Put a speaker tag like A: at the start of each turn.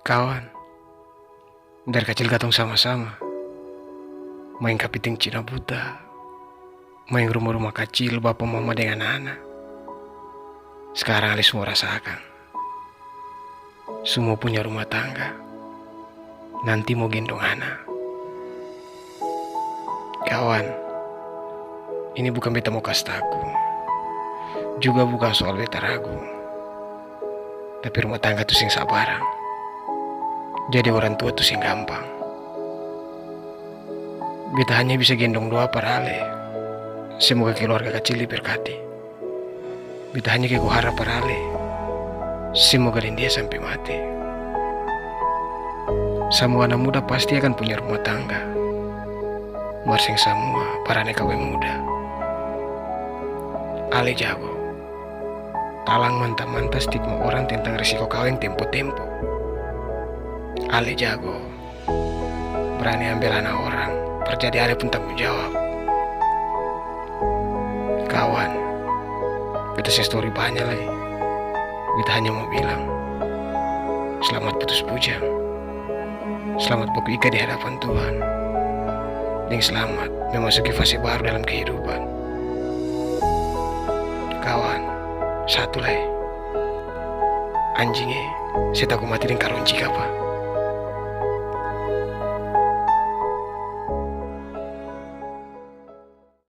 A: Kawan, dari kecil katong sama-sama main kapiting Cina buta, main rumah-rumah kecil bapak mama dengan anak. Sekarang Ali semua rasakan, semua punya rumah tangga, nanti mau gendong anak. Kawan, ini bukan beta mau kasih tahu, juga bukan soal beta ragu, tapi rumah tangga tuh sing sabarang. Jadi orang tua tuh sing gampang. Beta hanya bisa gendong doa para ale. Semoga keluarga kecil diberkati. Beta hanya keku harap para ale. Semoga dia sampai mati. Semua anak muda pasti akan punya rumah tangga. Marsing semua para anak kawin muda. Ale jago. Talang mantap-mantap stigma orang tentang risiko kawin tempo-tempo. Ale jago, berani ambil anak orang, terjadi Ale pun tanggung jawab. Kawan, beta story banyak lagi. Beta hanya mau bilang, selamat putus bujang, selamat buku ika di hadapan Tuhan, dan selamat memasuki fase baru dalam kehidupan. Kawan, satu lagi, anjingnya, saya takut mati dengan karunci apa?